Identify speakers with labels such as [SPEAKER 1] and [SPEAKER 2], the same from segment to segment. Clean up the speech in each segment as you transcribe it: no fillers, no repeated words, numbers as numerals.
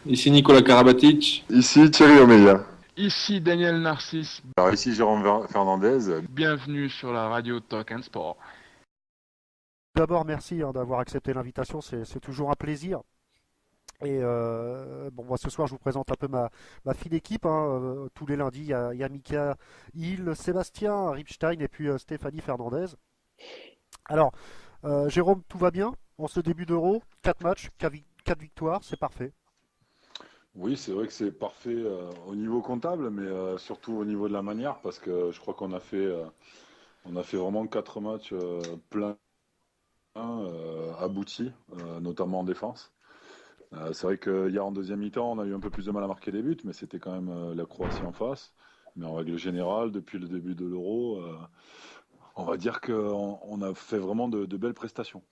[SPEAKER 1] Ici Nicolas Karabatic.
[SPEAKER 2] Ici Thierry Omeya.
[SPEAKER 3] Ici Daniel Narcisse,
[SPEAKER 2] Alors ici Jérôme Fernandez.
[SPEAKER 3] bienvenue sur la radio Talk and Sport.
[SPEAKER 4] D'abord, merci d'avoir accepté l'invitation, c'est toujours un plaisir. Et bon, moi ce soir je vous présente un peu ma fine équipe. Tous les lundis, il y a Mika Hill, Sébastien Ripstein et puis Stéphanie Fernandez. Alors, Jérôme, tout va bien en ce début d'Euro? 4 matchs, 4 victoires, c'est parfait.
[SPEAKER 2] Oui, c'est vrai que c'est parfait au niveau comptable, mais surtout au niveau de la manière, parce que je crois on a fait vraiment 4 matchs pleins, aboutis, notamment en défense. C'est vrai que hier en deuxième mi-temps, on a eu un peu plus de mal à marquer des buts, mais c'était quand même la Croatie en face. Mais en règle générale, depuis le début de l'Euro, on va dire qu'on a fait vraiment de belles prestations.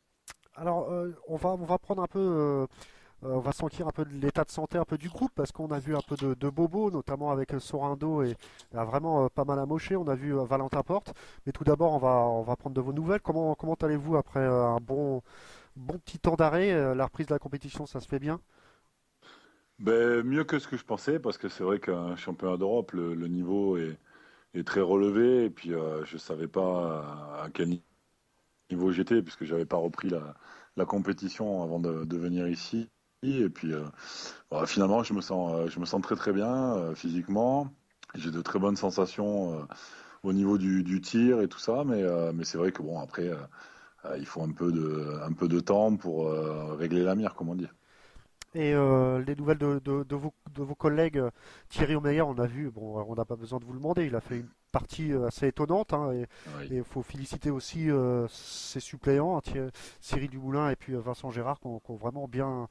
[SPEAKER 4] Alors, on va prendre un peu, on va sentir un peu de l'état de santé un peu du groupe parce qu'on a vu un peu de bobos, notamment avec Sorando et a vraiment pas mal amoché. On a vu Valentin Porte. Mais tout d'abord, on va prendre de vos nouvelles. Comment allez-vous après un bon petit temps d'arrêt? La reprise de la compétition, ça se fait bien?
[SPEAKER 2] Ben, mieux que ce que je pensais, parce que c'est vrai qu'un championnat d'Europe, le niveau est très relevé, et puis je savais pas à quel niveau j'étais, puisque j'avais pas repris la compétition avant de venir ici. Et puis voilà, finalement, je me sens très très bien physiquement. J'ai de très bonnes sensations au niveau du tir et tout ça, mais c'est vrai que bon, après, il faut un peu de temps pour régler la mire, comme on dit.
[SPEAKER 4] Et les nouvelles de vos collègues, Thierry Omeyer, on a vu, bon, on n'a pas besoin de vous le demander, il a fait une partie assez étonnante, hein, et
[SPEAKER 2] Oui.
[SPEAKER 4] il faut féliciter aussi ses suppléants, hein, Cyril Dumoulin et puis Vincent Gérard, qui ont vraiment bien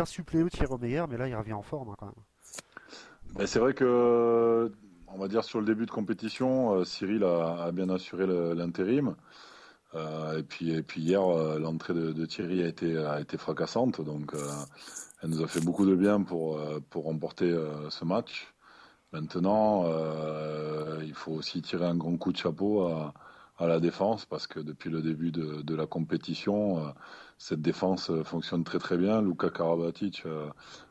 [SPEAKER 4] suppléé Thierry Omeyer, mais là il revient en forme, hein, quand même.
[SPEAKER 2] Ben, c'est vrai que, on va dire sur le début de compétition, Cyril a bien assuré l'intérim. Et puis hier, l'entrée de Thierry a été fracassante, donc elle nous a fait beaucoup de bien pour remporter ce match. Maintenant, il faut aussi tirer un grand coup de chapeau à la défense parce que depuis le début de la compétition, cette défense fonctionne très très bien. Luka Karabatic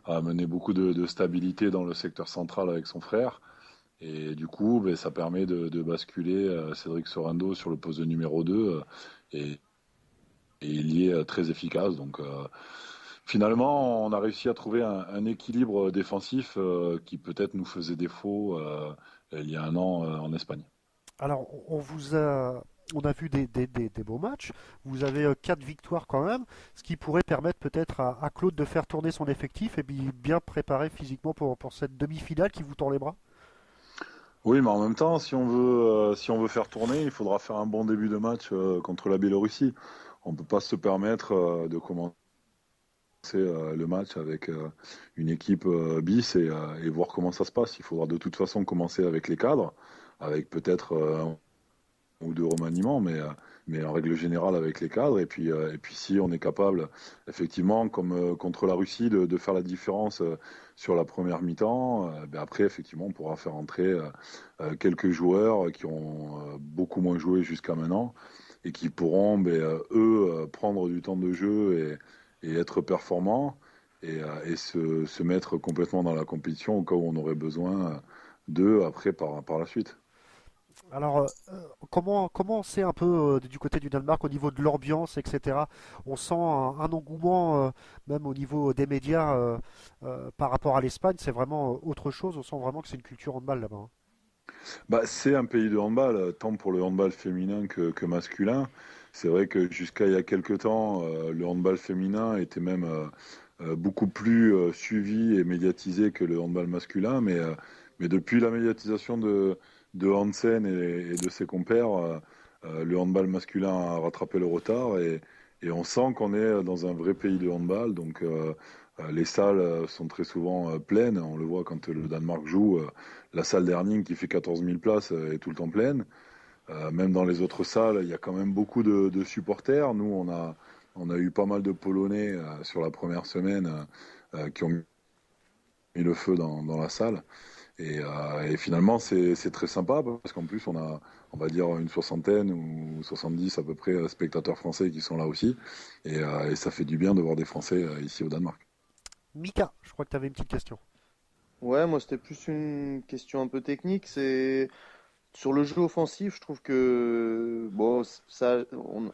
[SPEAKER 2] a amené beaucoup de stabilité dans le secteur central avec son frère. Et du coup, ben, ça permet de basculer Cédric Sorando sur le poste de numéro 2 et, et il y est très efficace. Donc finalement, on a réussi à trouver un équilibre défensif qui peut-être nous faisait défaut il y a un an en Espagne.
[SPEAKER 4] Alors, on a vu des beaux matchs, vous avez 4 victoires quand même, ce qui pourrait permettre peut-être à Claude de faire tourner son effectif et puis bien préparer physiquement pour cette demi-finale qui vous tend les bras.
[SPEAKER 2] Oui, mais en même temps, si on veut faire tourner, il faudra faire un bon début de match contre la Biélorussie. On ne peut pas se permettre de commencer le match avec une équipe bis et voir comment ça se passe. Il faudra de toute façon commencer avec les cadres, avec peut-être un ou deux remaniements, mais en règle générale avec les cadres. Et puis si on est capable, effectivement, comme contre la Russie, de faire la différence sur la première mi-temps, ben après, effectivement, on pourra faire entrer quelques joueurs qui ont beaucoup moins joué jusqu'à maintenant et qui pourront, ben, eux, prendre du temps de jeu et être performants et se mettre complètement dans la compétition au cas où on aurait besoin d'eux après par la suite.
[SPEAKER 4] Alors, comment c'est un peu du côté du Danemark au niveau de l'ambiance, etc. On sent un engouement, même au niveau des médias, par rapport à l'Espagne, c'est vraiment autre chose. On sent vraiment que c'est une culture handball là-bas, hein.
[SPEAKER 2] Bah, c'est un pays de handball, tant pour le handball féminin que masculin. C'est vrai que jusqu'à il y a quelques temps, le handball féminin était même beaucoup plus suivi et médiatisé que le handball masculin. Mais depuis la médiatisation de Hansen et de ses compères, le handball masculin a rattrapé le retard et on sent qu'on est dans un vrai pays de handball. Donc les salles sont très souvent pleines. On le voit quand le Danemark joue. La salle d'Herning qui fait 14 000 places est tout le temps pleine. Même dans les autres salles, il y a quand même beaucoup de supporters. Nous, on a eu pas mal de Polonais sur la première semaine qui ont mis le feu dans la salle. Et finalement, c'est très sympa parce qu'en plus, on va dire, une soixantaine ou 70 à peu près spectateurs français qui sont là aussi. Et ça fait du bien de voir des Français ici au Danemark.
[SPEAKER 4] Mika, je crois que tu avais une petite question.
[SPEAKER 1] Ouais, moi c'était plus une question un peu technique. C'est sur le jeu offensif, je trouve que bon, ça,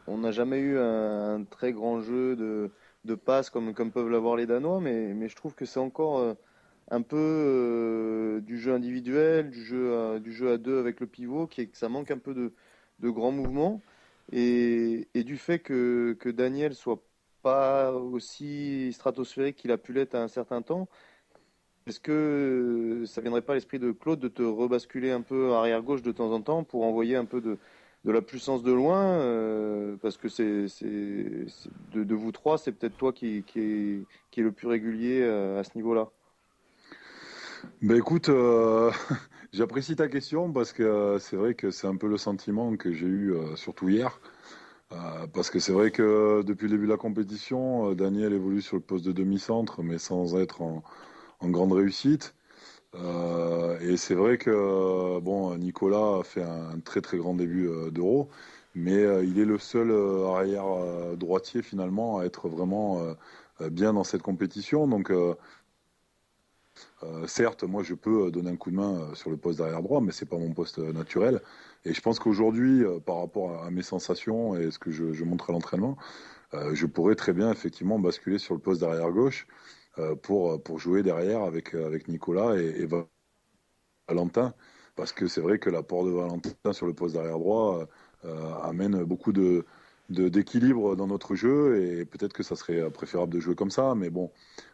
[SPEAKER 1] on n'a jamais eu un très grand jeu de passes comme peuvent l'avoir les Danois, mais je trouve que c'est encore un peu du jeu individuel, du jeu à deux avec le pivot, que ça manque un peu de grands mouvements et du fait que Daniel soit pas aussi stratosphérique qu'il a pu l'être à un certain temps. Est-ce que ça viendrait pas à l'esprit de Claude de te rebasculer un peu arrière gauche de temps en temps pour envoyer un peu de la puissance de loin parce que de vous trois, c'est peut-être toi qui est le plus régulier à ce niveau-là.
[SPEAKER 2] Ben écoute, j'apprécie ta question parce que c'est vrai que c'est un peu le sentiment que j'ai eu, surtout hier. Parce que c'est vrai que depuis le début de la compétition, Daniel évolue sur le poste de demi-centre, mais sans être en grande réussite. Et c'est vrai que bon, Nicolas a fait un très très grand début d'Euro, mais il est le seul arrière droitier finalement à être vraiment bien dans cette compétition. Donc certes, moi je peux donner un coup de main sur le poste d'arrière droit, mais c'est pas mon poste naturel. Et je pense qu'aujourd'hui, par rapport à mes sensations et ce que je montre à l'entraînement, je pourrais très bien effectivement basculer sur le poste d'arrière gauche pour jouer derrière avec Nicolas et Valentin, parce que c'est vrai que l'apport de Valentin sur le poste d'arrière droit amène beaucoup d'équilibre dans notre jeu et peut-être que ça serait préférable de jouer comme ça, mais bon,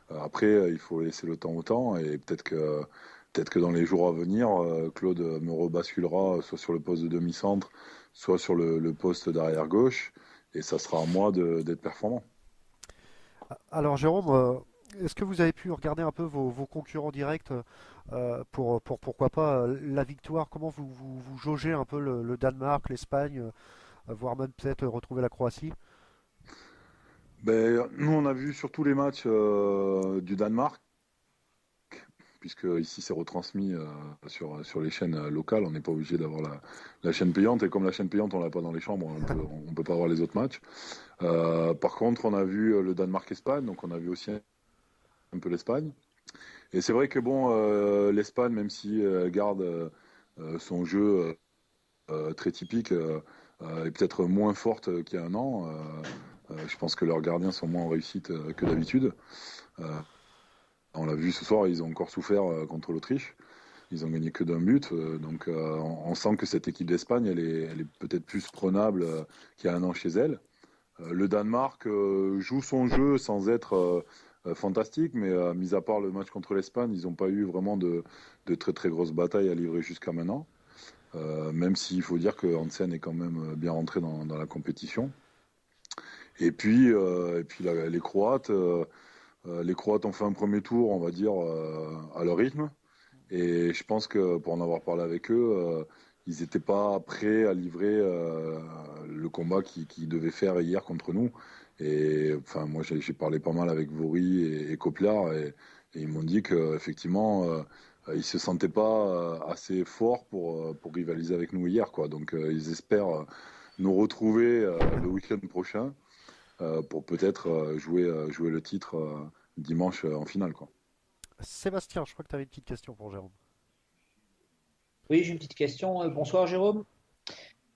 [SPEAKER 2] après il faut laisser le temps au temps et peut-être que dans les jours à venir, Claude me rebasculera soit sur le poste de demi-centre, soit sur le poste d'arrière gauche et ça sera à moi d'être performant.
[SPEAKER 4] Alors Jérôme, est-ce que vous avez pu regarder un peu vos concurrents directs pour pourquoi pas la victoire? Comment vous jaugez un peu le Danemark, l'Espagne, voire même peut-être retrouver la Croatie?
[SPEAKER 2] Ben, nous, on a vu surtout les matchs du Danemark, puisque ici c'est retransmis sur les chaînes locales. On n'est pas obligé d'avoir la chaîne payante. Et comme la chaîne payante, on l'a pas dans les chambres, on peut pas voir les autres matchs. Par contre, on a vu le Danemark-Espagne, donc on a vu aussi un peu l'Espagne. Et c'est vrai que bon, l'Espagne, même si elle garde son jeu très typique, est peut-être moins forte qu'il y a un an. Je pense que leurs gardiens sont moins en réussite que d'habitude. Euh, on l'a vu ce soir, ils ont encore souffert contre l'Autriche. Ils ont gagné que d'un but. Donc on sent que cette équipe d'Espagne, elle est peut-être plus prenable qu'il y a un an chez elle. Le Danemark joue son jeu sans être fantastique, mais mis à part le match contre l'Espagne, ils n'ont pas eu vraiment de très très grosses batailles à livrer jusqu'à maintenant. Même s'il faut dire que Hansen est quand même bien rentré dans la compétition. Et puis les Croates ont fait un premier tour, on va dire, à leur rythme. Et je pense que pour en avoir parlé avec eux, ils n'étaient pas prêts à livrer le combat qu'ils devaient faire hier contre nous. Et enfin, moi, j'ai parlé pas mal avec Vori et Koplar, et ils m'ont dit qu'effectivement, ils se sentaient pas assez forts pour rivaliser avec nous hier, quoi. Donc, ils espèrent nous retrouver le week-end prochain pour peut-être jouer le titre dimanche en finale, quoi.
[SPEAKER 4] Sébastien, je crois que tu avais une petite question pour Jérôme.
[SPEAKER 5] Oui, j'ai une petite question. Bonsoir Jérôme.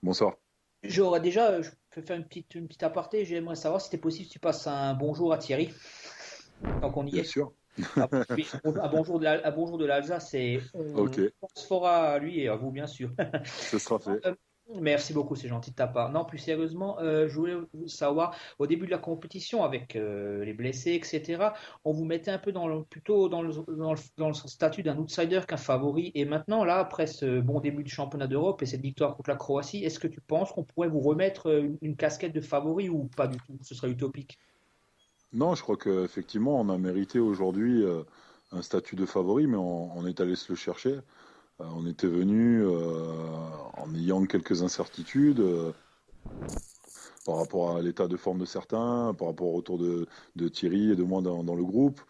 [SPEAKER 2] Bonsoir.
[SPEAKER 5] J'aurais déjà, je peux faire une petite aparté. J'aimerais savoir si c'était possible que tu passes un bonjour à Thierry, tant qu'on y
[SPEAKER 2] Bien
[SPEAKER 5] est.
[SPEAKER 2] sûr.
[SPEAKER 5] Ah, oui, un bonjour de l'Alsace et
[SPEAKER 2] Ok,
[SPEAKER 5] on pense fort à lui et à vous, bien sûr.
[SPEAKER 2] ce sera fait.
[SPEAKER 5] Euh, Merci beaucoup, c'est gentil de ta part. Non, plus sérieusement, je voulais savoir, au début de la compétition, avec les blessés, etc., on vous mettait un peu plutôt dans le statut d'un outsider qu'un favori. Et maintenant, là, après ce bon début du championnat d'Europe et cette victoire contre la Croatie, est-ce que tu penses qu'on pourrait vous remettre une casquette de favori ou pas du tout? Ce serait utopique.
[SPEAKER 2] Non, je crois qu'effectivement, on a mérité aujourd'hui un statut de favori, mais on est allé se le chercher. On était venu en ayant quelques incertitudes par rapport à l'état de forme de certains, par rapport au retour de Thierry et de moi dans le groupe.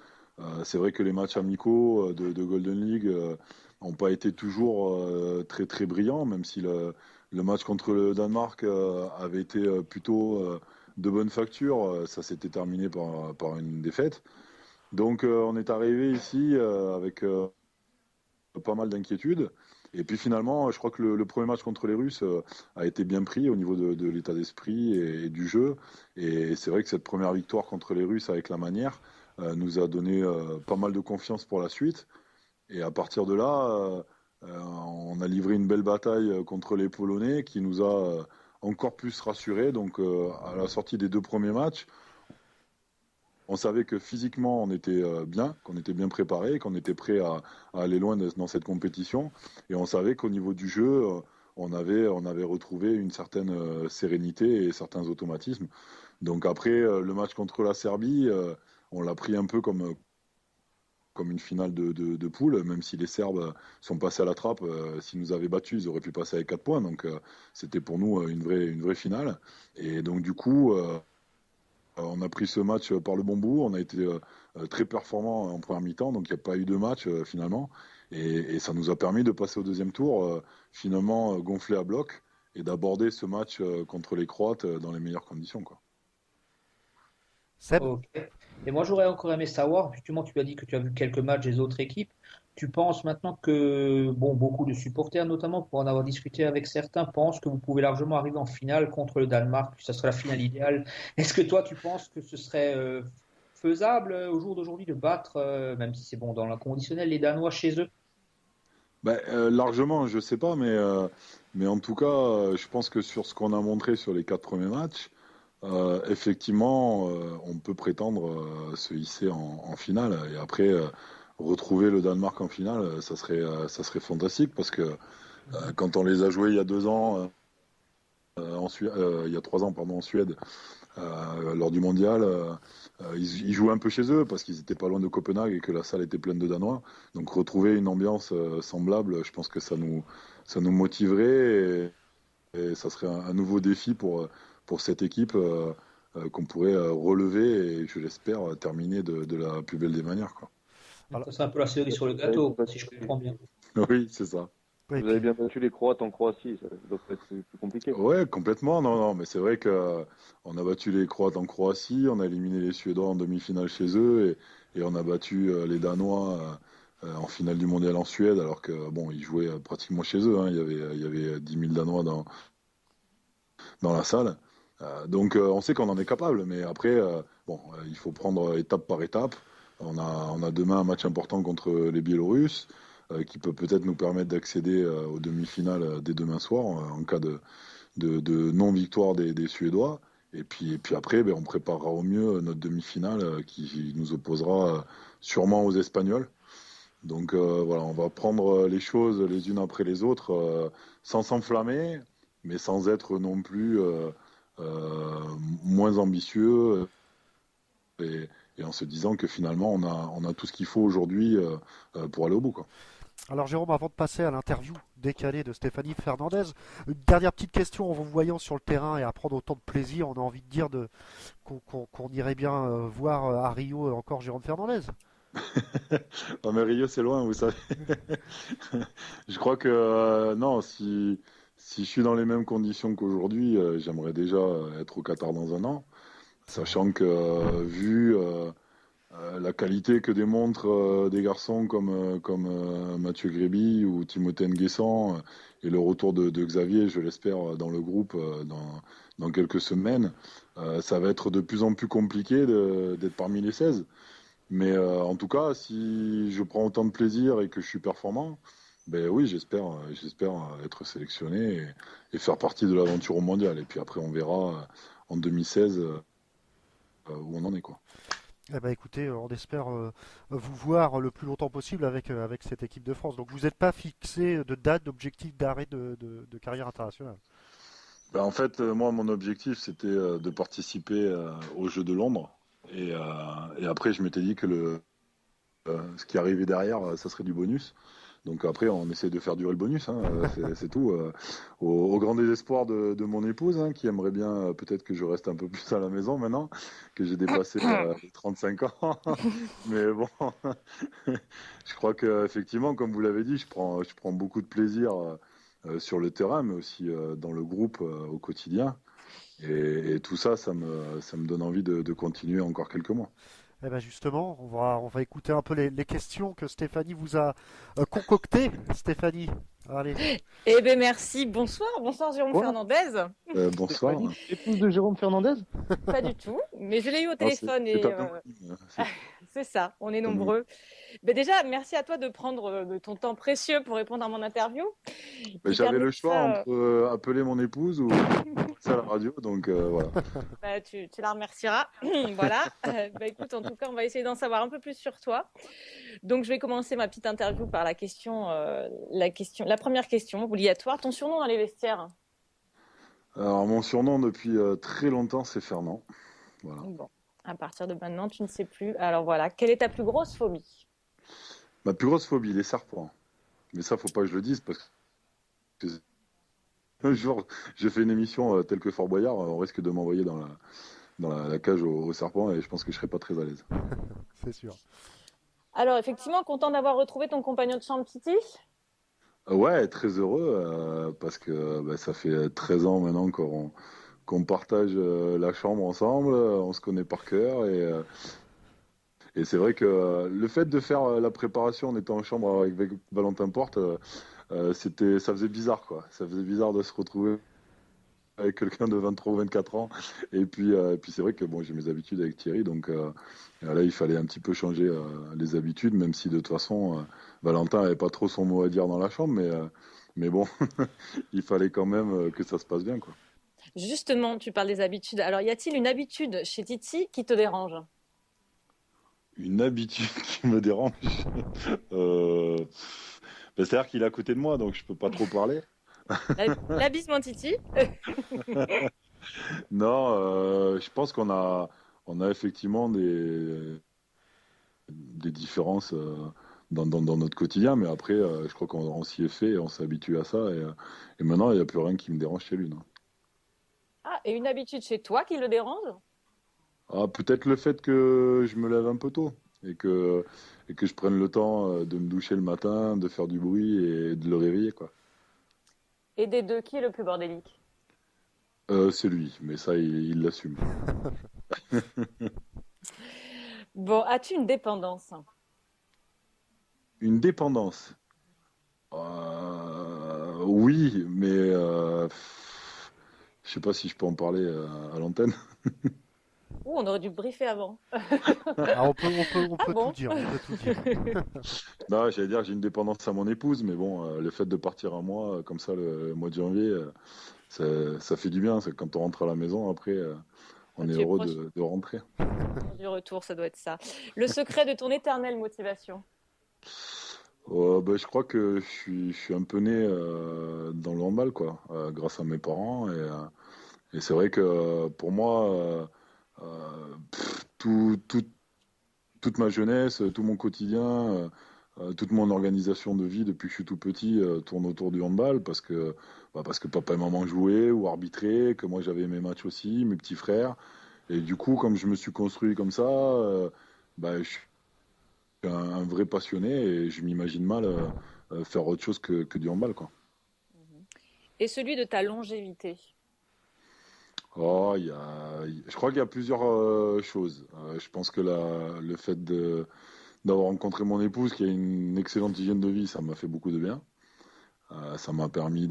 [SPEAKER 2] C'est vrai que les matchs amicaux de Golden League n'ont pas été toujours très très brillants, même si le match contre le Danemark avait été plutôt de bonne facture. Ça s'était terminé par une défaite. Donc on est arrivé ici avec pas mal d'inquiétudes. Et puis finalement, je crois que le premier match contre les Russes a été bien pris au niveau de l'état d'esprit et du jeu. Et c'est vrai que cette première victoire contre les Russes avec la manière nous a donné pas mal de confiance pour la suite. Et à partir de là, on a livré une belle bataille contre les Polonais qui nous a encore plus rassurés. Donc à la sortie des 2 premiers matchs, on savait que physiquement on était bien, qu'on était bien préparé, qu'on était prêt à aller loin dans cette compétition. Et on savait qu'au niveau du jeu, on avait retrouvé une certaine sérénité et certains automatismes. Donc après le match contre la Serbie, on l'a pris un peu comme une finale de poule, même si les Serbes sont passés à la trappe. S'ils nous avaient battus, ils auraient pu passer avec 4 points. Donc c'était pour nous une vraie finale. Et donc du coup, on a pris ce match par le bon bout. On a été très performant en première mi-temps, donc il n'y a pas eu de match finalement. Et ça nous a permis de passer au deuxième tour, finalement gonflé à bloc, et d'aborder ce match contre les Croates dans les meilleures conditions, quoi.
[SPEAKER 4] Seb?
[SPEAKER 5] Ok. Et moi, j'aurais encore aimé savoir, justement, tu as dit que tu as vu quelques matchs des autres équipes. Tu penses maintenant que, bon, beaucoup de supporters, notamment, pour en avoir discuté avec certains, pensent que vous pouvez largement arriver en finale contre le Danemark, que ça serait la finale idéale. Est-ce que toi, tu penses que ce serait faisable au jour d'aujourd'hui de battre, même si c'est bon dans l'inconditionnel, les Danois chez eux?
[SPEAKER 2] Ben, largement, je sais pas, mais en tout cas, je pense que sur ce qu'on a montré sur les 4 premiers matchs, effectivement, on peut prétendre se hisser en finale. Et après, retrouver le Danemark en finale, ça serait fantastique parce que quand on les a joués il y a 2 ans, il y a 3 ans, pardon, en Suède, lors du mondial, ils jouaient un peu chez eux parce qu'ils étaient pas loin de Copenhague et que la salle était pleine de Danois. Donc retrouver une ambiance semblable, je pense que ça nous motiverait et ça serait un nouveau défi pour cette équipe qu'on pourrait relever et je l'espère terminer de la plus belle des manières, quoi.
[SPEAKER 4] Alors,
[SPEAKER 5] Ça serait un peu la cerise sur le
[SPEAKER 1] Vous avez bien
[SPEAKER 5] gâteau, si je
[SPEAKER 1] battu,
[SPEAKER 5] comprends bien.
[SPEAKER 2] Oui, c'est ça.
[SPEAKER 4] ouais, et
[SPEAKER 1] vous avez
[SPEAKER 4] puis,
[SPEAKER 1] bien battu les Croates en Croatie, ça doit pas être plus compliqué.
[SPEAKER 2] Ouais, complètement. Non, non, mais c'est vrai que on a battu les Croates en Croatie, on a éliminé les Suédois en demi-finale chez eux et on a battu les Danois en finale du mondial en Suède, alors que bon, ils jouaient pratiquement chez eux, hein. Il y avait 10 000 Danois dans la salle. Donc on sait qu'on en est capable, mais après, bon, il faut prendre étape par étape. On a demain un match important contre les Biélorusses qui peut peut-être nous permettre d'accéder aux demi-finales dès demain soir en cas de non-victoire des Suédois. Et puis après, ben, on préparera au mieux notre demi-finale qui nous opposera sûrement aux Espagnols. Donc voilà, on va prendre les choses les unes après les autres sans s'enflammer, mais sans être non plus euh, moins ambitieux et en se disant que finalement on a tout ce qu'il faut aujourd'hui pour aller au bout, quoi.
[SPEAKER 4] alors, Jérôme, avant de passer à l'interview décalée de Stéphanie Fernandez, une dernière petite question en vous voyant sur le terrain et à prendre autant de plaisir, on a envie de dire qu'on irait bien voir à Rio encore Jérôme Fernandez.
[SPEAKER 2] Ah, mais Rio, c'est loin, vous savez. Je crois que non, si je suis dans les mêmes conditions qu'aujourd'hui, j'aimerais déjà être au Qatar dans un an, sachant que vu la qualité que démontrent des garçons comme Mathieu Gréby ou Timothée Nguessan et le retour de Xavier, je l'espère, dans le groupe dans quelques semaines, ça va être de plus en plus compliqué d'être parmi les 16. Mais en tout cas, si je prends autant de plaisir et que je suis performant, ben oui, j'espère être sélectionné et faire partie de l'aventure au mondial. Et puis après, on verra en 2016 où on en est, quoi.
[SPEAKER 4] Eh ben, écoutez, on espère vous voir le plus longtemps possible avec cette équipe de France. Donc vous n'êtes pas fixé de date, d'objectif d'arrêt de carrière internationale.
[SPEAKER 2] Ben, en fait, moi, mon objectif, c'était de participer aux Jeux de Londres. Et après, je m'étais dit que ce qui arrivait derrière, ça serait du bonus. Donc après, on essaie de faire durer le bonus, hein, c'est tout. Au grand désespoir de mon épouse, hein, qui aimerait bien peut-être que je reste un peu plus à la maison maintenant, que j'ai dépassé les 35 ans. Mais bon, je crois que effectivement, comme vous l'avez dit, je prends beaucoup de plaisir sur le terrain, mais aussi dans le groupe au quotidien. Et tout ça, ça me donne envie de continuer encore quelques mois.
[SPEAKER 4] Eh ben justement, on va écouter un peu les questions que Stéphanie vous a concoctées. Stéphanie, allez.
[SPEAKER 6] Eh bien, merci. Bonsoir. Bonsoir, Jérôme
[SPEAKER 1] Quoi?
[SPEAKER 6] Fernandez.
[SPEAKER 1] Stéphanie,
[SPEAKER 2] Bonsoir.
[SPEAKER 1] épouse de Jérôme Fernandez?
[SPEAKER 6] Pas du tout. Mais je l'ai eu au
[SPEAKER 2] Non,
[SPEAKER 6] téléphone
[SPEAKER 2] c'est
[SPEAKER 6] et
[SPEAKER 2] un homonyme.
[SPEAKER 6] c'est ça. On est
[SPEAKER 2] Un homonyme.
[SPEAKER 6] nombreux. Ben déjà, merci à toi de prendre de ton temps précieux pour répondre à mon interview.
[SPEAKER 2] Mais
[SPEAKER 6] Qui
[SPEAKER 2] j'avais le choix
[SPEAKER 6] permettra,
[SPEAKER 2] entre appeler mon épouse ou passer à la radio, donc voilà.
[SPEAKER 6] bah, tu la remercieras. Voilà. Bah, écoute, en tout cas, on va essayer d'en savoir un peu plus sur toi. Donc, je vais commencer ma petite interview par la première question obligatoire. Ton surnom dans les vestiaires?
[SPEAKER 2] Alors, mon surnom depuis très longtemps, c'est Fernand. Voilà.
[SPEAKER 6] Bon, à partir de maintenant, tu ne sais plus. Alors voilà, quelle est ta plus grosse phobie?
[SPEAKER 2] Ma plus grosse phobie, les serpents. Mais ça, faut pas que je le dise parce que un jour, j'ai fait une émission telle que Fort Boyard, on risque de m'envoyer dans la cage aux serpents et je pense que je serai pas très à l'aise.
[SPEAKER 4] C'est sûr.
[SPEAKER 6] Alors, effectivement, content d'avoir retrouvé ton compagnon de chambre, Titi?
[SPEAKER 2] Ouais, très heureux parce que ça fait 13 ans maintenant qu'on partage la chambre ensemble, on se connaît par cœur et c'est vrai que le fait de faire la préparation en étant en chambre avec Valentin Porte, ça faisait bizarre quoi. Ça faisait bizarre de se retrouver avec quelqu'un de 23 ou 24 ans. Et puis c'est vrai que bon, j'ai mes habitudes avec Thierry, donc là il fallait un petit peu changer les habitudes, même si de toute façon Valentin n'avait pas trop son mot à dire dans la chambre, mais bon, il fallait quand même que ça se passe bien quoi.
[SPEAKER 6] Justement, tu parles des habitudes. Alors, y a-t-il une habitude chez Titi qui te dérange?
[SPEAKER 2] Une habitude qui me dérange, euh, c'est-à-dire qu'il est à côté de moi, donc je peux pas trop parler.
[SPEAKER 6] La bise, mon Titi.
[SPEAKER 2] Non, je pense qu'on a effectivement des différences dans notre quotidien, mais après, je crois qu'on s'y est fait et on s'est habitué à ça. Et maintenant, il n'y a plus rien qui me dérange chez lui. Non.
[SPEAKER 6] Ah, et une habitude chez toi qui le dérange?
[SPEAKER 2] Ah, peut-être le fait que je me lève un peu tôt et que je prenne le temps de me doucher le matin, de faire du bruit et de le réveiller, quoi.
[SPEAKER 6] Et des deux, qui est le plus bordélique?
[SPEAKER 2] C'est lui, mais ça, il l'assume.
[SPEAKER 6] Bon, as-tu une dépendance?
[SPEAKER 2] Une dépendance. Oui, mais je sais pas si je peux en parler à l'antenne.
[SPEAKER 6] Ouh, on aurait dû briefer avant.
[SPEAKER 4] Ah, on peut
[SPEAKER 6] bon?
[SPEAKER 4] tout dire. On peut tout dire.
[SPEAKER 2] Non, j'allais dire j'ai une dépendance à mon épouse, mais bon, le fait de partir un mois comme ça, le mois de janvier, ça fait du bien. C'est quand on rentre à la maison, après, on est
[SPEAKER 6] Tu es
[SPEAKER 2] heureux
[SPEAKER 6] proche
[SPEAKER 2] de rentrer.
[SPEAKER 6] du retour, ça doit être ça. Le secret de ton éternelle motivation?
[SPEAKER 2] Je crois que je suis un peu né dans le handball, quoi, grâce à mes parents. Et c'est vrai que pour moi, toute ma jeunesse, tout mon quotidien, toute mon organisation de vie depuis que je suis tout petit tourne autour du handball parce que papa et maman jouaient ou arbitraient, que moi j'avais mes matchs aussi, mes petits frères. Et du coup, comme je me suis construit comme ça, je suis un vrai passionné et je m'imagine mal faire autre chose que du handball, quoi.
[SPEAKER 6] Et celui de ta longévité?
[SPEAKER 2] Oh, je crois qu'il y a plusieurs choses. Je pense que le fait d'avoir rencontré mon épouse qui a une excellente hygiène de vie, ça m'a fait beaucoup de bien. Ça m'a permis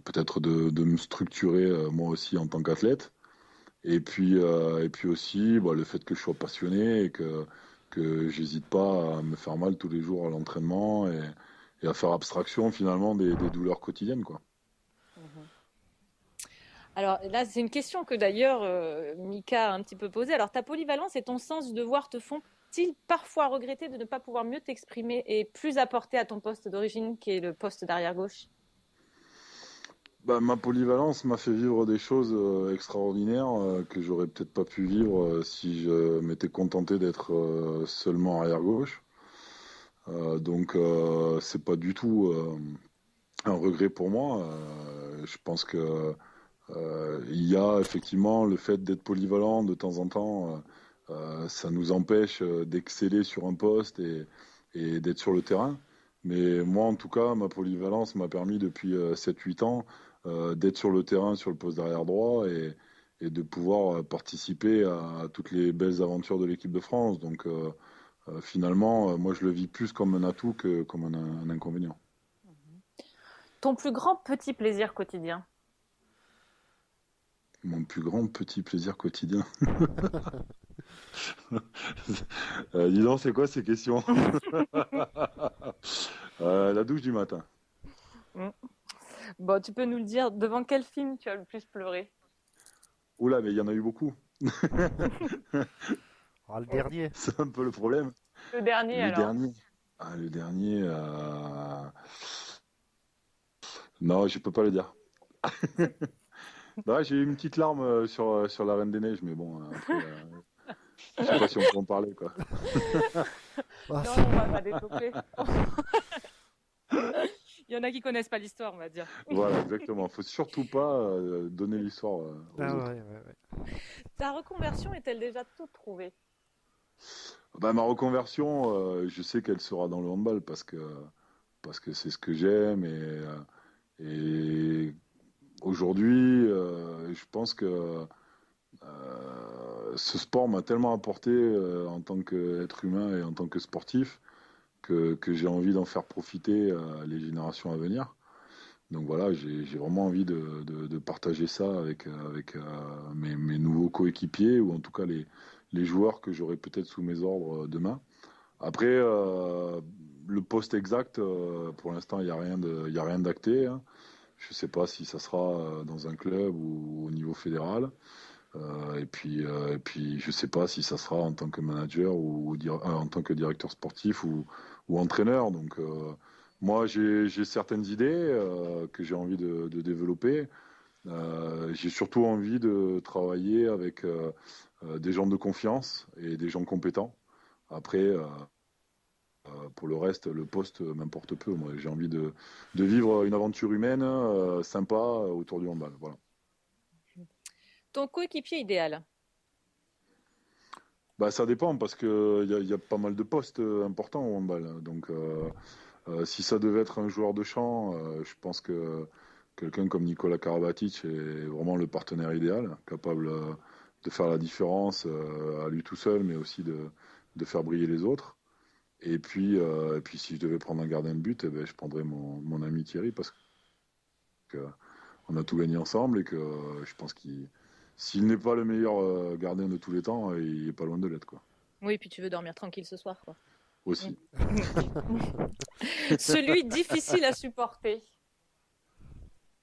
[SPEAKER 2] peut-être de me structurer moi aussi en tant qu'athlète. Et puis aussi le fait que je sois passionné et que j'hésite pas à me faire mal tous les jours à l'entraînement et à faire abstraction finalement des douleurs quotidiennes, quoi.
[SPEAKER 6] Alors là, c'est une question que d'ailleurs Mika a un petit peu posée. Alors ta polyvalence et ton sens du devoir te font-ils parfois regretter de ne pas pouvoir mieux t'exprimer et plus apporter à ton poste d'origine qui est le poste d'arrière gauche?
[SPEAKER 2] Ma polyvalence m'a fait vivre des choses extraordinaires que j'aurais peut-être pas pu vivre si je m'étais contenté d'être seulement arrière gauche. Donc c'est pas du tout un regret pour moi. Je pense que il y a effectivement le fait d'être polyvalent de temps en temps, ça nous empêche d'exceller sur un poste et d'être sur le terrain. Mais moi, en tout cas, ma polyvalence m'a permis depuis 7-8 ans d'être sur le terrain, sur le poste d'arrière droit et de pouvoir participer à toutes les belles aventures de l'équipe de France. Donc finalement, moi je le vis plus comme un atout que comme un inconvénient.
[SPEAKER 6] Ton plus grand petit plaisir quotidien?
[SPEAKER 2] Mon plus grand petit plaisir quotidien. Dis donc, c'est quoi ces questions? La douche du matin.
[SPEAKER 6] Bon, tu peux nous le dire, devant quel film tu as le plus pleuré?
[SPEAKER 2] Oula, mais il y en a eu beaucoup.
[SPEAKER 4] Ah, le dernier.
[SPEAKER 2] C'est un peu le problème.
[SPEAKER 6] Le dernier,
[SPEAKER 2] Le
[SPEAKER 6] alors.
[SPEAKER 2] dernier. Le dernier. Non, je peux pas le dire. Non, j'ai eu une petite larme sur la Reine des Neiges, mais bon, après, je sais pas si on peut en parler, quoi.
[SPEAKER 4] Ah,
[SPEAKER 6] Non, on va pas développer. Il y en a qui connaissent pas l'histoire, on va dire.
[SPEAKER 2] Voilà, exactement. Faut surtout pas donner l'histoire aux
[SPEAKER 4] ah,
[SPEAKER 2] autres.
[SPEAKER 4] ouais.
[SPEAKER 6] Ta reconversion est-elle déjà toute trouvée?
[SPEAKER 2] Bah, ma reconversion, je sais qu'elle sera dans le handball parce que c'est ce que j'aime et aujourd'hui, je pense que ce sport m'a tellement apporté en tant qu'être humain et en tant que sportif que j'ai envie d'en faire profiter les générations à venir. Donc voilà, j'ai vraiment envie de partager ça avec mes nouveaux coéquipiers ou en tout cas les joueurs que j'aurai peut-être sous mes ordres demain. Après, le poste exact, pour l'instant, il y a rien d'acté, hein. Je ne sais pas si ça sera dans un club ou au niveau fédéral. Et puis, je ne sais pas si ça sera en tant que manager ou en tant que directeur sportif ou entraîneur. Donc, moi, j'ai certaines idées que j'ai envie de développer. J'ai surtout envie de travailler avec des gens de confiance et des gens compétents. Après, pour le reste, le poste m'importe peu. Moi, j'ai envie de vivre une aventure humaine sympa autour du handball. Voilà.
[SPEAKER 6] Ton coéquipier idéal?
[SPEAKER 2] Bah, ça dépend parce que y a pas mal de postes importants au handball. Donc, si ça devait être un joueur de champ, je pense que quelqu'un comme Nicolas Karabatic est vraiment le partenaire idéal, capable de faire la différence à lui tout seul, mais aussi de faire briller les autres. Et puis si je devais prendre un gardien de but, je prendrais mon ami Thierry parce que on a tout gagné ensemble et que je pense s'il n'est pas le meilleur gardien de tous les temps, il est pas loin de l'être, quoi.
[SPEAKER 6] Oui, puis tu veux dormir tranquille ce soir, quoi.
[SPEAKER 2] Aussi.
[SPEAKER 6] Celui difficile à supporter?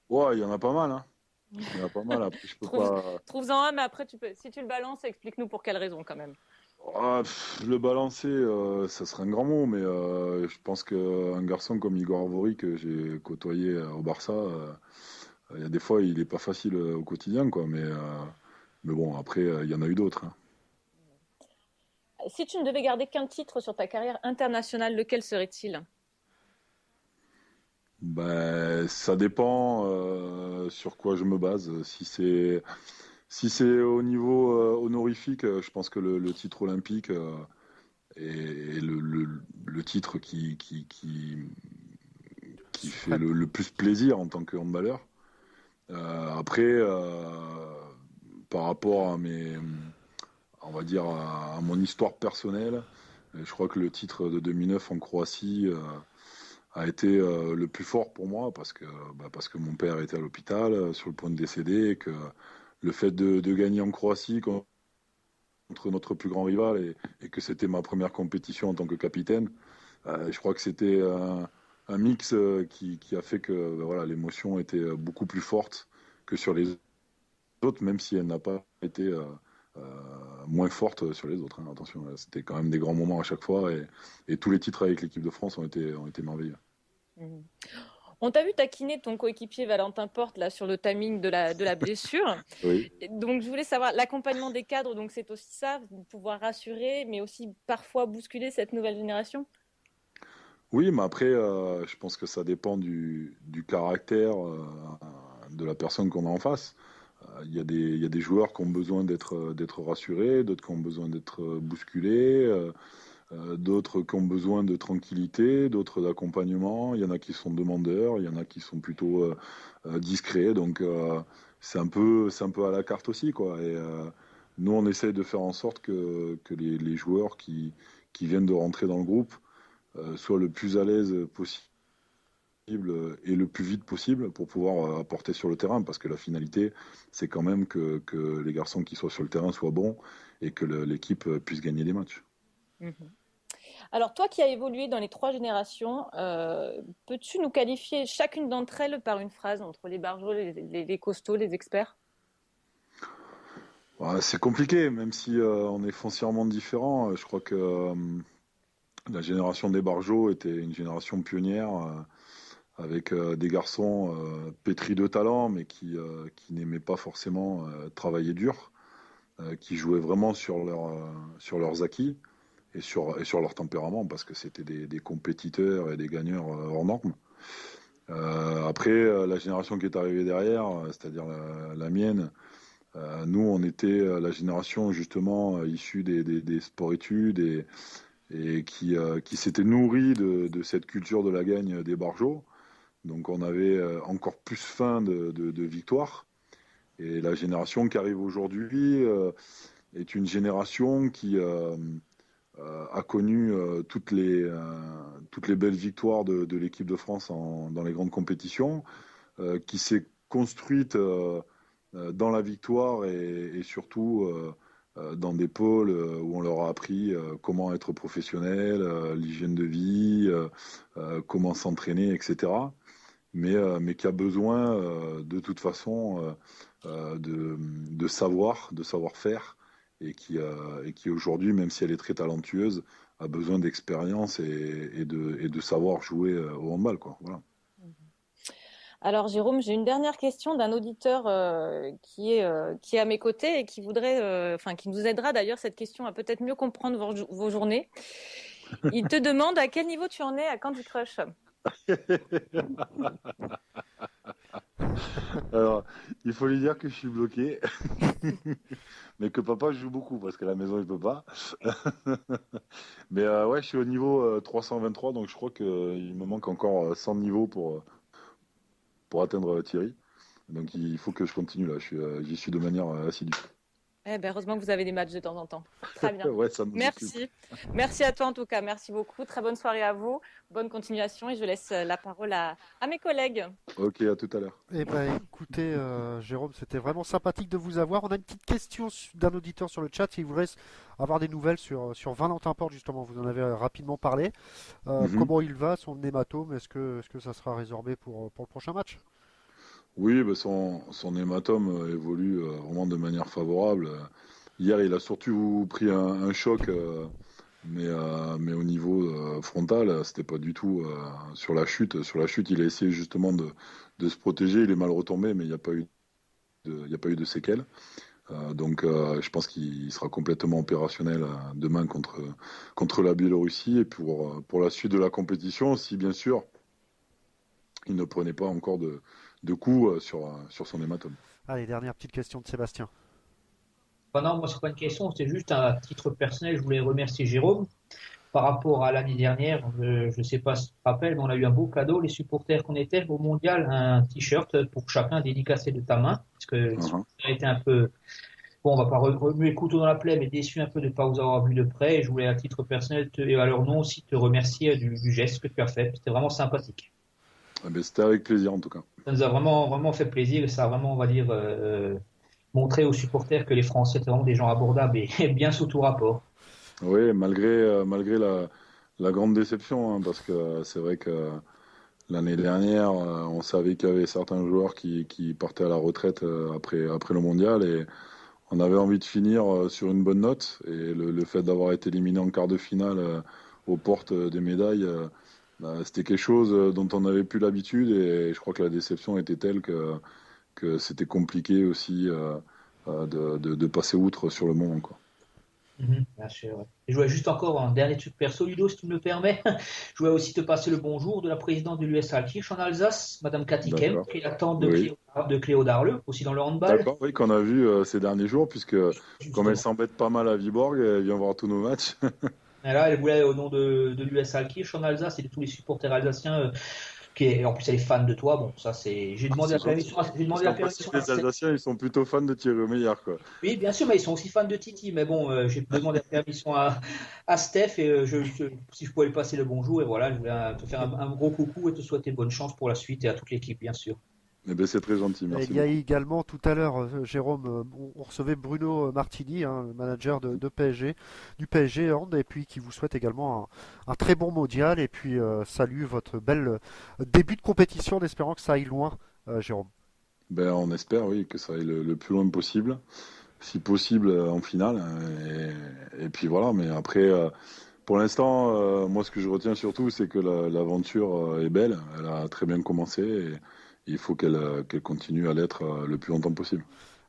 [SPEAKER 2] Ouais, il y en a pas mal, hein. Il y en a pas mal. Après, je peux pas.
[SPEAKER 6] Trouve-en un, mais après, si tu le balances, explique-nous pour quelle raison, quand même.
[SPEAKER 2] Le balancer, ça serait un grand mot, mais je pense qu'un garçon comme Igor Avori que j'ai côtoyé au Barça, il y a des fois, il est pas facile au quotidien, quoi. Mais bon, après, il y en a eu d'autres, hein.
[SPEAKER 6] Si tu ne devais garder qu'un titre sur ta carrière internationale, lequel serait-il?
[SPEAKER 2] Ben, ça dépend sur quoi je me base. Si c'est au niveau honorifique, je pense que le titre olympique est le titre qui fait le plus plaisir en tant que handballeur. Après, par rapport on va dire à mon histoire personnelle, je crois que le titre de 2009 en Croatie a été le plus fort pour moi parce que mon père était à l'hôpital sur le point de décéder et que le fait de gagner en Croatie contre notre plus grand rival et que c'était ma première compétition en tant que capitaine, je crois que c'était un mix qui a fait que voilà, l'émotion était beaucoup plus forte que sur les autres, même si elle n'a pas été moins forte sur les autres, hein. Attention, c'était quand même des grands moments à chaque fois et tous les titres avec l'équipe de France ont été merveilleux.
[SPEAKER 6] Mmh. On t'a vu taquiner ton coéquipier Valentin Porte là sur le timing de la blessure.
[SPEAKER 2] Oui.
[SPEAKER 6] Donc je voulais savoir, l'accompagnement des cadres, donc c'est aussi ça, pouvoir rassurer, mais aussi parfois bousculer cette nouvelle génération.
[SPEAKER 2] Oui, mais après, je pense que ça dépend du caractère de la personne qu'on a en face. Il y a des joueurs qui ont besoin d'être rassurés, d'autres qui ont besoin d'être bousculés. d'autres qui ont besoin de tranquillité, d'autres d'accompagnement. Il y en a qui sont demandeurs, il y en a qui sont plutôt discrets. Donc c'est un peu à la carte aussi, quoi. Et nous, on essaie de faire en sorte que les joueurs qui viennent de rentrer dans le groupe soient le plus à l'aise possible et le plus vite possible pour pouvoir apporter sur le terrain, parce que la finalité, c'est quand même que les garçons qui soient sur le terrain soient bons et que l'équipe puisse gagner des matchs.
[SPEAKER 6] Mhm. Alors, toi qui as évolué dans les 3 générations, peux-tu nous qualifier chacune d'entre elles par une phrase entre les barjots, les costauds, les experts?
[SPEAKER 2] C'est compliqué, même si on est foncièrement différents. Je crois que la génération des barjots était une génération pionnière, avec des garçons pétris de talent, mais qui n'aimaient pas forcément travailler dur, qui jouaient vraiment sur leurs acquis et sur leur tempérament, parce que c'était des compétiteurs et des gagneurs hors normes. Après, la génération qui est arrivée derrière, c'est-à-dire la mienne, nous, on était la génération justement issue des sports-études et qui s'était nourrie de cette culture de la gagne des barjots. Donc on avait encore plus faim de victoire. Et la génération qui arrive aujourd'hui est une génération qui a connu toutes les belles victoires de l'équipe de France dans les grandes compétitions, qui s'est construite dans la victoire et surtout dans des pôles où on leur a appris comment être professionnel, l'hygiène de vie, comment s'entraîner, etc. Mais qui a besoin de toute façon de savoir-faire, et qui aujourd'hui, même si elle est très talentueuse, a besoin d'expérience et de savoir jouer au handball, quoi. Voilà.
[SPEAKER 6] Alors Jérôme, j'ai une dernière question d'un auditeur qui est à mes côtés et qui voudrait, qui nous aidera d'ailleurs cette question à peut-être mieux comprendre vos journées. Il te demande à quel niveau tu en es à Candy Crush.
[SPEAKER 2] Alors, il faut lui dire que je suis bloqué, mais que papa joue beaucoup, parce qu'à la maison il peut pas. Mais ouais, je suis au niveau 323, donc je crois qu'il me manque encore 100 niveaux pour atteindre Thierry. Donc il faut que je continue là, j'y suis de manière assidue.
[SPEAKER 6] Eh ben, heureusement que vous avez des matchs de temps en temps. Très bien.
[SPEAKER 2] Ouais, ça nous
[SPEAKER 6] Merci.
[SPEAKER 2] occupe.
[SPEAKER 6] Merci à toi en tout cas. Merci beaucoup. Très bonne soirée à vous. Bonne continuation et je laisse la parole à mes collègues.
[SPEAKER 2] Ok, à tout à l'heure.
[SPEAKER 4] Eh ben, écoutez, Jérôme, c'était vraiment sympathique de vous avoir. On a une petite question d'un auditeur sur le chat. Il voudrait avoir des nouvelles sur Valentin Porte, justement. Vous en avez rapidement parlé. Comment il va, son hématome? Est-ce que ça sera résorbé pour le prochain match?
[SPEAKER 2] Oui, bah son hématome évolue vraiment de manière favorable. Hier, il a surtout pris un choc, mais au niveau frontal, c'était pas du tout sur la chute. Sur la chute, il a essayé justement de se protéger. Il est mal retombé, mais il n'y a pas eu de séquelles. Donc, je pense qu'il sera complètement opérationnel demain contre la Biélorussie et pour la suite de la compétition, si bien sûr il ne prenait pas encore de coups sur son hématome.
[SPEAKER 4] Allez, dernière petite question de Sébastien.
[SPEAKER 5] Non, moi, c'est pas une question, c'est juste à titre personnel. Je voulais remercier Jérôme par rapport à l'année dernière. Je ne sais pas si tu te rappelles, mais on a eu un beau cadeau, les supporters qu'on était au mondial, un t-shirt pour chacun dédicacé de ta main. Parce que les supporters étaient un peu, bon, on va pas remuer le couteau dans la plaie, mais déçus un peu de ne pas vous avoir vu de près. Et je voulais à titre personnel et à leur nom aussi te remercier du geste que tu as fait. C'était vraiment sympathique.
[SPEAKER 2] Eh bien, c'était avec plaisir en tout cas.
[SPEAKER 5] Ça nous a vraiment, vraiment fait plaisir et ça a vraiment, on va dire, montré aux supporters que les Français étaient vraiment des gens abordables et bien sous tout rapport.
[SPEAKER 2] Oui, malgré la grande déception, hein, parce que c'est vrai que l'année dernière, on savait qu'il y avait certains joueurs qui partaient à la retraite après le mondial et on avait envie de finir sur une bonne note. Et le fait d'avoir été éliminé en quart de finale aux portes des médailles, c'était quelque chose dont on n'avait plus l'habitude et je crois que la déception était telle que c'était compliqué aussi de passer outre sur le moment, quoi.
[SPEAKER 5] Bien sûr. Ouais. Et je voulais juste encore un dernier truc perso, Ludo, si tu me le permets. Je voulais aussi te passer le bonjour de la présidente de l'USA Kirch en Alsace, Madame Cathy Kemp, qui est la tante de Cléo Darleux, aussi dans le handball.
[SPEAKER 2] D'accord, oui, qu'on a vu ces derniers jours, puisque comme elle s'embête pas mal à Viborg, elle vient voir tous nos matchs.
[SPEAKER 5] Et là, elle voulait au nom de l'US Alkirch en Alsace et de tous les supporters alsaciens en plus elle est fan de toi. Bon, ça c'est. J'ai demandé la permission. J'ai demandé la permission à
[SPEAKER 2] Les Alsaciens, ils sont plutôt fans de Thierry Meillard, quoi.
[SPEAKER 5] Oui, bien sûr, mais ils sont aussi fans de Titi. Mais bon, j'ai demandé la permission à Steph et si je pouvais lui passer le bonjour. Et voilà, je voulais te faire un gros coucou et te souhaiter bonne chance pour la suite et à toute l'équipe, bien sûr.
[SPEAKER 2] Eh ben, c'est très gentil,
[SPEAKER 4] Et
[SPEAKER 2] merci
[SPEAKER 4] il y a
[SPEAKER 2] beaucoup.
[SPEAKER 4] également tout à l'heure, Jérôme, on recevait Bruno Martini, hein, le manager de PSG, du PSG Hand, et puis qui vous souhaite également un très bon mondial, et puis salue votre bel début de compétition en espérant que ça aille loin, Jérôme.
[SPEAKER 2] Ben, on espère, oui, que ça aille le plus loin possible, si possible en finale. Et puis voilà, mais après, pour l'instant, moi, ce que je retiens surtout, c'est que l'aventure est belle, elle a très bien commencé, et il faut qu'elle continue à l'être le plus longtemps possible.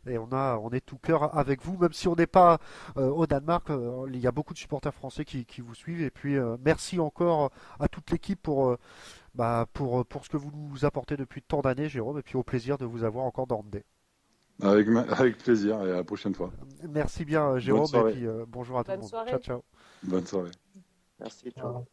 [SPEAKER 4] Et on est tout cœur avec vous, même si on n'est pas au Danemark. Il y a beaucoup de supporters français qui vous suivent. Et puis merci encore à toute l'équipe pour ce que vous nous apportez depuis tant d'années, Jérôme. Et puis au plaisir de vous avoir encore dans Handé.
[SPEAKER 2] Avec plaisir, et à la prochaine fois.
[SPEAKER 4] Merci bien,
[SPEAKER 2] Bonne
[SPEAKER 4] Jérôme. Et
[SPEAKER 2] soirée.
[SPEAKER 4] puis bonjour à tout le
[SPEAKER 6] Bonne
[SPEAKER 4] monde.
[SPEAKER 6] soirée.
[SPEAKER 4] Ciao, ciao.
[SPEAKER 2] Bonne soirée.
[SPEAKER 1] Merci, ciao.